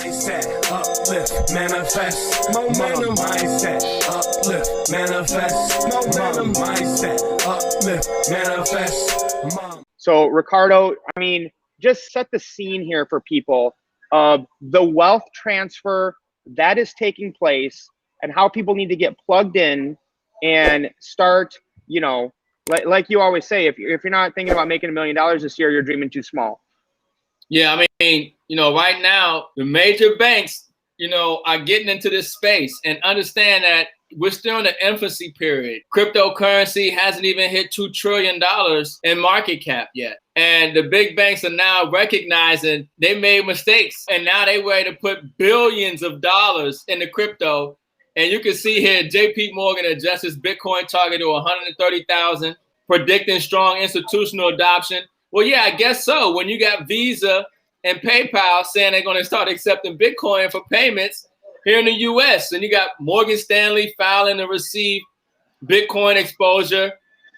Mindset, uplift, manifest, momentum. Mindset, uplift, manifest, momentum. Mindset, uplift, manifest. So Ricardo, I mean, just set the scene here for people of the wealth transfer that is taking place and how people need to get plugged in and start, you know, like you always say, if you're not thinking about making $1 million this year, you're dreaming too small. Yeah, I mean, you know, right now, the major banks, you know, are getting into this space and understand that we're still in the infancy period. Cryptocurrency hasn't even hit $2 trillion in market cap yet. And the big banks are now recognizing they made mistakes. And now they're ready to put billions of dollars into crypto. And you can see here, JP Morgan adjusts its Bitcoin target to 130,000, predicting strong institutional adoption. Well, yeah, I guess so. When you got Visa and PayPal saying they're going to start accepting Bitcoin for payments here in the U.S., and you got Morgan Stanley filing to receive Bitcoin exposure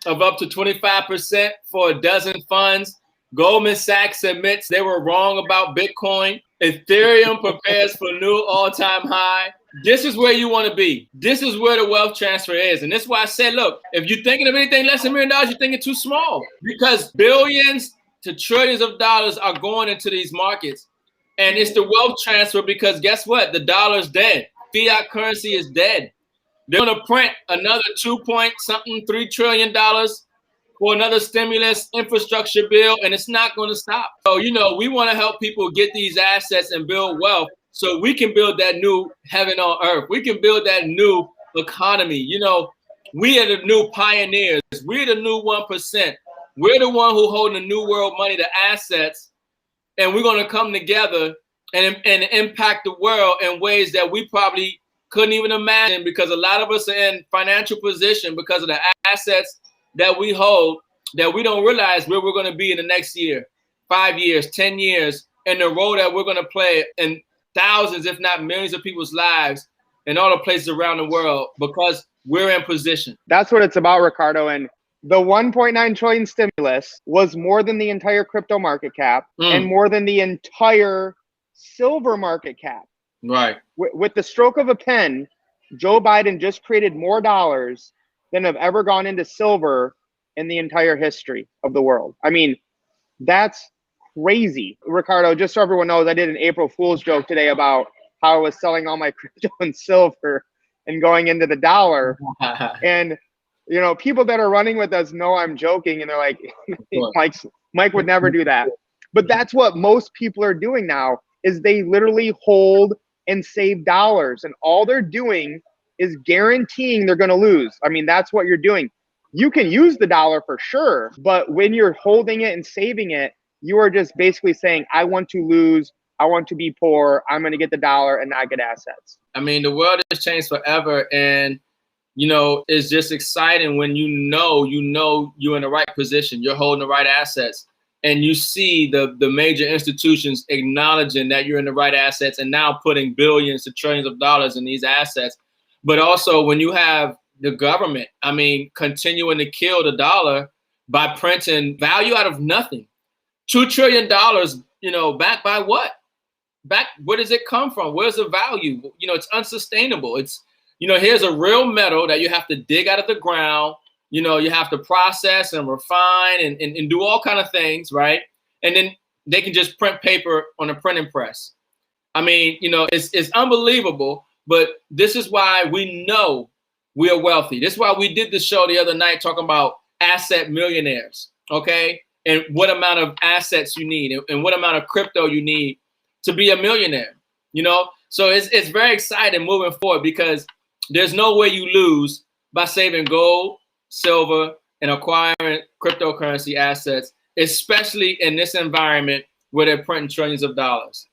of up to 25% for a dozen funds. Goldman Sachs admits they were wrong about Bitcoin. Ethereum prepares for new all-time high. This is where you want to be. This is where the wealth transfer is. And that's why I said, look, if you're thinking of anything less than $1 million, you're thinking too small, because billions to trillions of dollars are going into these markets. And it's the wealth transfer because guess what? The dollar's dead. Fiat currency is dead. They're going to print another 2.3 trillion dollars for another stimulus infrastructure bill, and it's not going to stop. So, you know, we want to help people get these assets and build wealth so we can build that new heaven on earth. We can build that new economy. You know, we are the new pioneers. We're the new 1%. We're the one who holding the new world money, the assets, and we're going to come together and impact the world in ways that we probably couldn't even imagine, because a lot of us are in financial position because of the assets that we hold, that we don't realize where we're going to be in the next year, 5 years, 10 years, and the role that we're going to play in thousands, if not millions of people's lives in all the places around the world because we're in position. That's what it's about, Ricardo. And the 1.9 trillion stimulus was more than the entire crypto market cap and more than the entire silver market cap. Right. With the stroke of a pen, Joe Biden just created more dollars than have ever gone into silver in the entire history of the world. I mean, that's crazy. Ricardo, just so everyone knows, I did an April Fool's joke today about how I was selling all my crypto and silver and going into the dollar. And, you know, people that are running with us know I'm joking, and they're like, Mike would never do that. But that's what most people are doing now, is they literally hold and save dollars, and all they're doing is guaranteeing they're going to lose. I mean, that's what you're doing. You can use the dollar for sure, but when you're holding it and saving it, you are just basically saying, I want to lose, I want to be poor, I'm going to get the dollar and not get assets. I mean, the world has changed forever, and you know, it's just exciting when you know you're in the right position, you're holding the right assets, and you see the major institutions acknowledging that you're in the right assets and now putting billions to trillions of dollars in these assets. But also when you have the government, I mean, continuing to kill the dollar by printing value out of nothing. $2 trillion, you know, backed by what? Where does it come from? Where's the value? You know, it's unsustainable. It's, you know, here's a real metal that you have to dig out of the ground. You know, you have to process and refine and do all kind of things, right? And then they can just print paper on a printing press. I mean, you know, it's unbelievable, but this is why we know we are wealthy. This is why we did the show the other night talking about asset millionaires, okay? And what amount of assets you need and what amount of crypto you need to be a millionaire, you know? So it's very exciting moving forward because there's no way you lose by saving gold, silver, and acquiring cryptocurrency assets, especially in this environment where they're printing trillions of dollars.